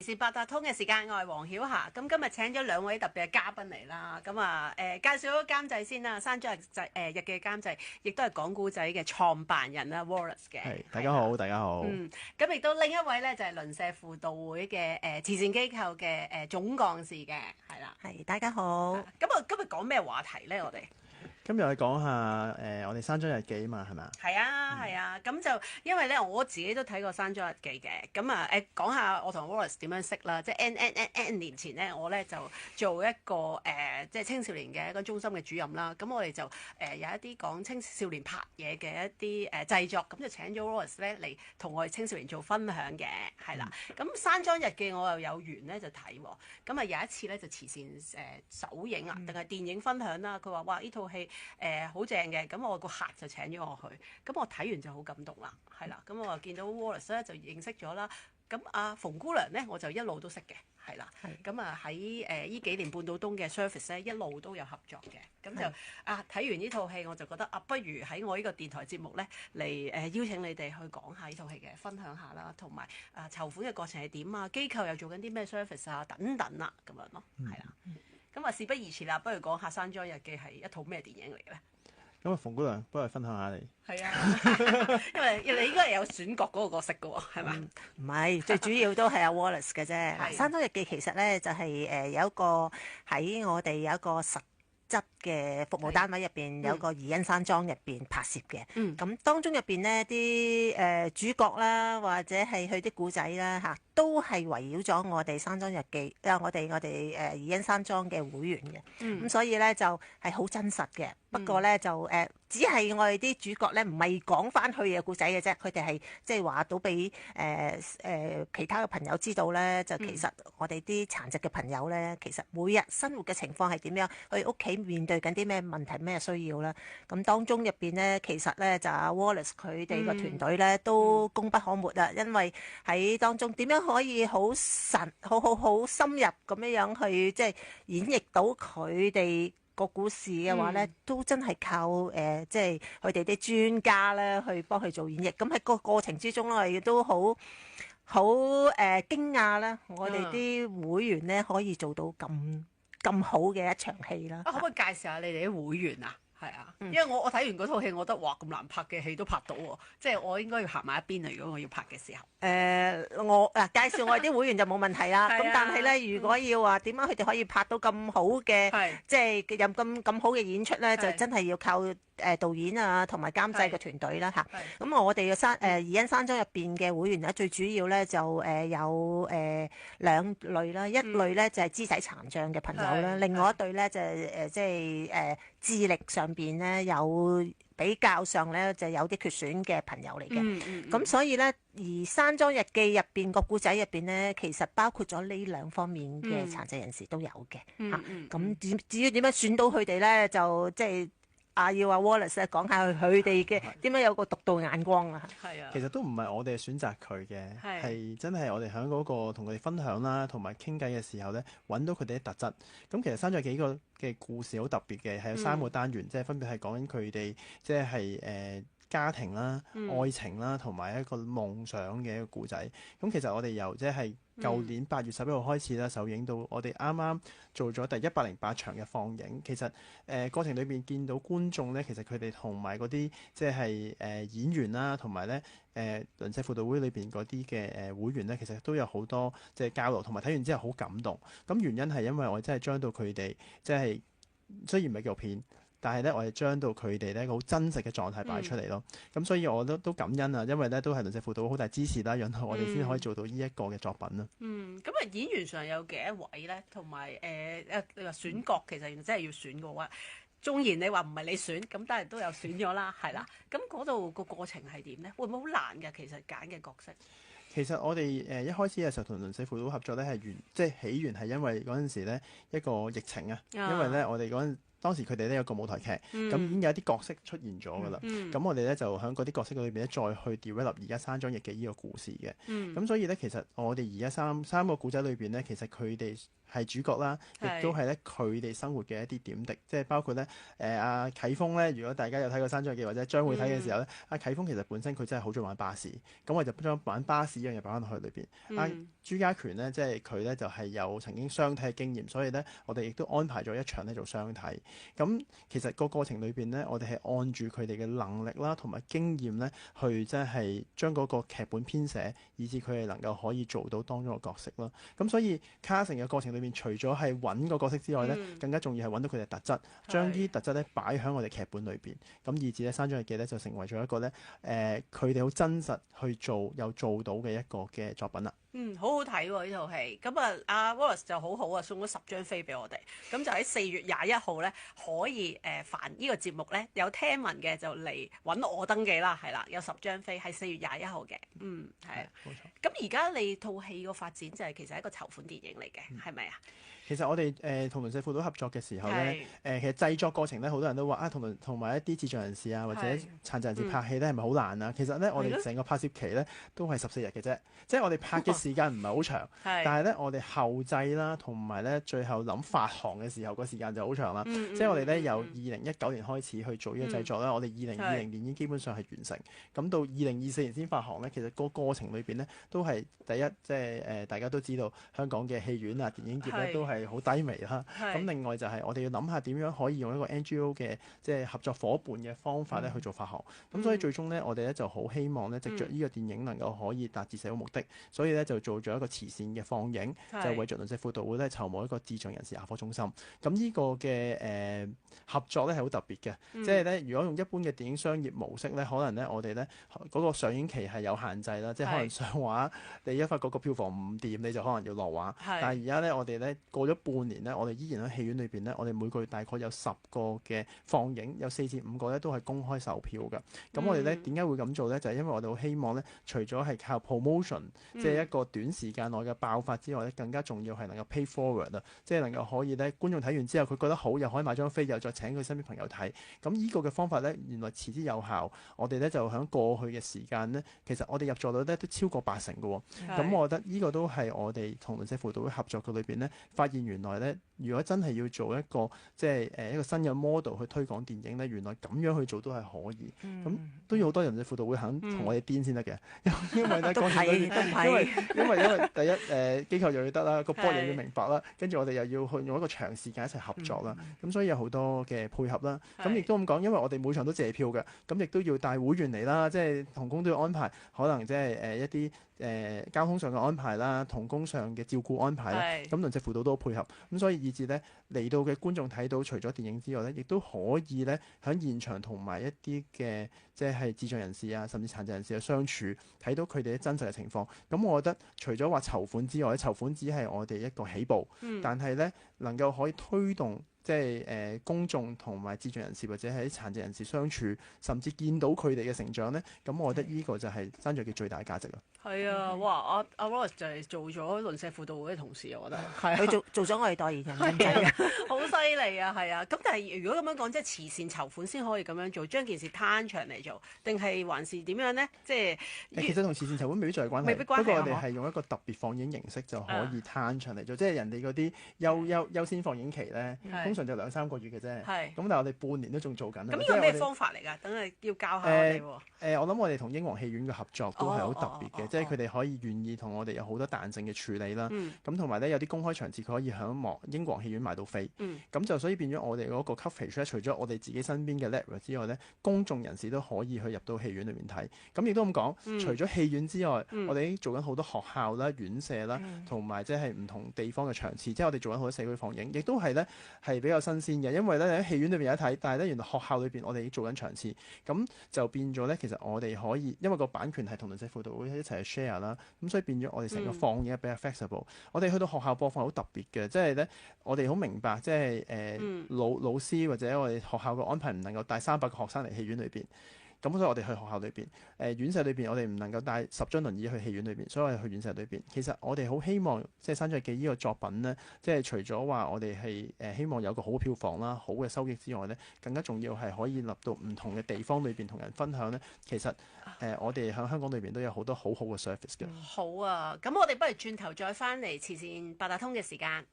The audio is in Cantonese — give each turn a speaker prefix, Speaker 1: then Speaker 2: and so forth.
Speaker 1: 是八達通嘅時間，我係黃曉霞。咁今日請咗兩位特別嘅嘉賓嚟啦。咁介紹咗監製先啦。山莊日記嘅監製，亦都係講故仔嘅創辦人啦，Wallace 嘅。
Speaker 2: 係，大家好，大家好。
Speaker 1: 咁亦都另一位咧就係鄰舍輔導會嘅慈善機構嘅總幹事嘅，係啦。
Speaker 3: 係，大家好。
Speaker 1: 咁今日講咩話題咧？我哋
Speaker 2: 今日我哋講下我哋山莊日記嘛，係咪啊？
Speaker 1: 係啊，係啊。咁就因為咧，我自己都睇過山莊日記嘅。咁講下我同 Wallace 點樣識啦。即係 N 年前咧，我咧就做一個即係青少年嘅一個中心嘅主任啦。咁我哋就有一啲講青少年拍嘢嘅一啲製作，咁就請咗 Wallace 咧嚟同我哋青少年做分享嘅，係啦。咁山莊日記我又有緣咧就睇喎。咁有一次咧就慈善首映啊，定係電影分享啦。佢話：哇，呢套戲好正嘅，咁我個客就請咗我去，咁我睇完就好感動啦，係啦，咁我見到 Wallace 咧就認識咗啦，咁馮姑娘咧我就一路都識嘅，係啦，咁喺呢幾年半島東嘅 service 咧一路都有合作嘅，咁就睇完呢套戲我就覺得不如喺我呢個電台節目咧嚟邀請你哋去講下呢套戲嘅分享下啦，同埋籌款嘅過程係點啊，機構又做緊啲咩 service 啊等等啦，咁樣咯，係啦。咁事不宜遲啦，不如講下《山莊日記》係一套咩電影嚟嘅咧？
Speaker 2: 咁馮姑娘幫我分享下你。
Speaker 1: 係啊，因為你應該係有選角嗰個角色嘅喎，係咪？
Speaker 3: 唔係，最主要都係阿 Wallace 嘅啫。《山莊日記》其實咧就係有一個喺我哋有一個實質嘅服務單位入邊有個怡欣山莊入邊拍攝嘅。咁當中入邊呢啲主角啦，或者係佢啲故仔啦嚇，都係圍繞咗我哋山莊日記，我哋怡欣山莊嘅會員嘅。咁所以咧就係好真實嘅。不過咧就只係我哋啲主角咧唔係講翻佢嘅故仔嘅啫，佢哋係即係話到俾其他嘅朋友知道咧，就其實我哋啲殘疾嘅朋友咧，其實每日生活嘅情況係點樣，佢屋企面對緊啲咩問題、咩需要啦。咁當中入邊咧，其實咧就阿 Wallace 佢哋個團隊咧都功不可沒啊，因為喺當中點樣可以好深入咁樣去即係演繹到佢哋個故事嘅話咧，都真係靠即係佢哋啲專家咧去幫佢做演繹。咁喺個過程之中咧，我哋都好驚訝啦！我哋啲會員咧可以做到咁好嘅一場戲啦。
Speaker 1: 可唔可以介紹下你哋啲會員啊？係啊，因為我睇完嗰套戲，我覺得哇咁難拍嘅戲都拍到喎，即係我應該要行埋一邊啊！如果我要拍嘅時候，
Speaker 3: 我介紹我哋啲會員就冇問題啦。咁但係咧，如果要話點樣佢哋可以拍到咁好嘅，即係有咁好嘅演出咧，就真係要靠導演啊同埋監製嘅團隊啦嚇。咁我哋嘅怡欣山莊入邊嘅會員咧，最主要咧就有兩類啦，一類咧就係肢體殘障嘅朋友啦，另外一對咧就係即係智力上邊咧有比較上咧就有啲缺損嘅朋友嚟嘅。咁所以咧，而山莊日記入邊個故仔入邊咧，其實包括咗呢兩方面嘅殘疾人士都有嘅嚇。咁至於點樣選到佢哋咧，就即係要阿 Wallace 講下佢哋嘅點樣有個獨到眼光啊。係啊，
Speaker 2: 其實都唔係我哋選擇佢嘅，係真係我哋喺嗰個同佢哋分享啦，同埋傾偈嘅時候咧，揾到佢哋啲特質。咁其實山莊幾個嘅故事好特別嘅，係有3個單元，即係分別係講緊佢哋即係家庭啦、愛情啦，同埋一個夢想嘅一個故仔。咁其實我哋由即係舊年8月11號開始啦，首映到我哋啱啱做咗第108場嘅放映。其實過程裏邊見到觀眾咧，其實佢哋同埋嗰啲即係演員啦，同埋咧鄰舍輔導會裏邊嗰啲嘅會員咧，其實都有好多即係交流，同埋睇完之後好感動。咁原因係因為我真係將到佢哋即係雖然唔係紀錄片，但係咧，我哋將到佢哋咧好真實嘅狀態擺出嚟咯。咁所以我都感恩啊，因為咧都係鄰舍輔導好大支持啦，讓到我哋先可以做到呢一個嘅作品啦。
Speaker 1: 咁演員上有幾多位咧？同埋你話選角其實真係要選嘅話，縱然你話唔係你選，咁但係都有選咗啦，係啦。咁嗰度個過程係點咧？會唔會好難㗎？其實揀嘅角色。
Speaker 2: 其實我哋一開始嘅時候同鄰舍輔導合作咧係即係起源係因為嗰陣時咧一個疫情啊，因為咧我哋嗰陣當時佢哋咧有個舞台劇，咁已經有一啲角色出現咗㗎啦。咁我哋咧就喺嗰啲角色裏邊咧再去 develop 而家山莊日記呢個故事嘅。咁所以咧其實我哋而家三個古仔裏邊咧，其實佢哋係主角啦，亦都係咧佢哋生活嘅一啲點滴，即係包括咧阿啟峰咧，如果大家有睇過山莊日記或者將會睇嘅時候咧，阿啟峰其實本身佢真係好中意玩巴士，咁我就將玩巴士呢樣嘢擺翻落去裏邊。阿朱家權咧，即係佢咧就係有曾經相睇嘅經驗，所以咧我哋亦都安排咗一場咧做相睇。咁其實個過程裏邊咧，我哋係按住佢哋嘅能力啦同埋經驗咧，去即係將嗰個劇本編寫，以至佢哋能夠可以做到當中嘅角色咯。咁所以 casting 嘅過程裏面，除咗係揾個角色之外咧，更加重要係揾到佢哋特質，將啲特質咧擺喺我哋劇本裏邊。咁以至咧《山莊日記》咧就成為咗一個咧佢哋好真實去做又做到嘅一個嘅作品啦。
Speaker 1: 好好睇喎呢套戲。咁啊，阿 Wallace 就好好啊，送咗10張飛俾我哋。咁就喺4月21號咧，可以凡呢個節目咧有聽聞嘅就嚟揾我登記啦，係啦，有10張飛係4月21號嘅。係。冇錯。咁而家你套戲個發展就係其實係一個籌款電影嚟嘅，係咪啊？
Speaker 2: 其實我哋同鄰舍輔導合作嘅時候咧，其實製作過程咧，好多人都話同埋一啲智障人士啊或者殘疾人士拍戲咧係咪好難啊？其實咧我哋成個拍攝期咧都係14日嘅啫，即係我哋拍嘅時間唔係好長，但係咧我哋後製啦同埋咧最後諗發行嘅時候個時間就好長啦。即係我哋咧由2019年開始去做呢個製作啦，我哋2020年已經基本上係完成，咁到2024年先發行咧，其實個過程裏邊咧都係第一，即係大家都知道香港嘅戲院啊電影業咧都係好低微啦，咁另外就係我哋要諗下點樣可以用一個 NGO 嘅即係合作伙伴嘅方法咧去做發行，咁所以最終咧我哋咧就好希望咧藉着呢個電影能夠可以達至社會目的，所以咧就做咗一個慈善嘅放映，就為著鄰舍輔導會咧籌募一個智障人士牙科中心。咁呢個嘅合作咧係好特別嘅，即係咧如果用一般嘅電影商業模式咧，可能咧我哋咧嗰個上映期係有限制啦，即係可能上畫你一發覺個票房唔掂，你就可能要落畫。但係而家咧我哋咧過咗半年咧，我哋依然喺戲院裏邊咧，我哋每個月大概有10個嘅放映，有4至5個咧都係公開售票嘅。咁我哋咧點解會咁做咧？就係因為我哋好希望咧，除咗係靠 promotion，即係一個短時間內嘅爆發之外咧，更加重要係能夠 pay forward 啊，即係能夠可以咧觀眾睇完之後佢覺得好，又可以買張飛，又再請佢身邊朋友睇。咁呢個嘅方法咧，原來持之有效。我哋咧就喺過去嘅時間咧，其實我哋入座率咧都超過80%嘅喎。咁我覺得呢個都係我哋同鄰舍輔導會合作嘅裏邊咧，發現原來咧，如果真係要做一個即係一個新嘅 model 去推廣電影咧，原來咁樣去做都係可以。咁都要好多人嘅輔導會肯同我哋癲先得嘅，因為咧因為第一機構又要得啦，個 board 又要明白啦，跟住我哋又要去用一個長時間一齊合作啦。咁所以有好多嘅配合啦。咁亦都咁講，因為我哋每場都借票嘅，咁亦都要帶會員嚟啦，即係同工都要安排，可能即係一啲交通上嘅安排啦，同工上嘅照顧安排啦，咁鄰舍輔導都配合。咁所以以至咧嚟到嘅觀眾睇到，除咗電影之外咧，亦都可以咧喺現場同埋一啲嘅即係智障人士啊，甚至殘疾人士嘅相處，睇到佢哋嘅真實嘅情況。咁我覺得除咗話籌款之外，籌款只係我哋一個起步，但係咧能夠可以推動即係公眾同埋智障人士或者係啲殘疾人士相處，甚至見到佢哋嘅成長咧，咁我覺得呢個就係山莊嘅最大價值啦。
Speaker 1: 係啊，哇！阿 Wallace 就係做咗鄰舍輔導會嘅同事，我覺得係
Speaker 3: 佢做咗我哋代言人咁滯啊，
Speaker 1: 好犀利啊，係啊。咁但係如果咁樣講，即係慈善籌款先可以咁樣做，將件事攤長嚟做，定係還是點樣咧？即係
Speaker 2: 其實同慈善籌款未必再有關係，不過我哋係用一個特別放映形式就可以攤長嚟做，即係人哋嗰啲優先放映期咧，通常就2-3個月嘅啫。咁但係我哋半年都仲做緊。咁
Speaker 1: 呢個咩方法嚟㗎？等係要教下我哋喎。
Speaker 2: 我諗我哋同英皇戲院嘅合作都係好特別嘅，即係佢哋可以願意同我哋有好多彈性嘅處理啦。咁同埋咧有啲公開場次佢可以喺英皇戲院買到飛。咁就所以變咗我哋嗰個 coverage 咧，除咗我哋自己身邊嘅 level 之外咧，公眾人士都可以去入到戲院裏面睇。咁亦都咁講，除咗戲院之外，我哋已經做緊好多學校啦、院舍啦，同埋即係唔同地方嘅場次，即係我哋做緊好多社區放映，亦都係咧係比較新鮮嘅，因為咧喺戲院裏邊有得睇，但係咧原來學校裏邊我哋已經做緊場次，咁就變咗咧其實我哋可以因為個版權係同鄰舍輔導會一齊去 share 啦，咁所以變咗我哋成個放映比較 flexible。我哋去到學校播放好特別嘅，即係咧我哋好明白，即係老師或者我哋學校嘅安排唔能夠帶300個學生嚟戲院裏邊。咁所以我哋去學校裏邊，院舍裏邊我哋唔能夠帶10張輪椅去戲院裏邊，所以我哋去院舍裏邊。其實我哋好希望即係《山莊日記》呢個作品咧，即係除咗話我哋係希望有個好嘅票房啦、好嘅收益之外咧，更加重要係可以立到唔同嘅地方裏邊同人分享咧。其實我哋喺香港裏邊都有好多好好嘅 service 嘅。
Speaker 1: 好啊，咁我哋不如轉頭再翻嚟慈善八達通嘅時間。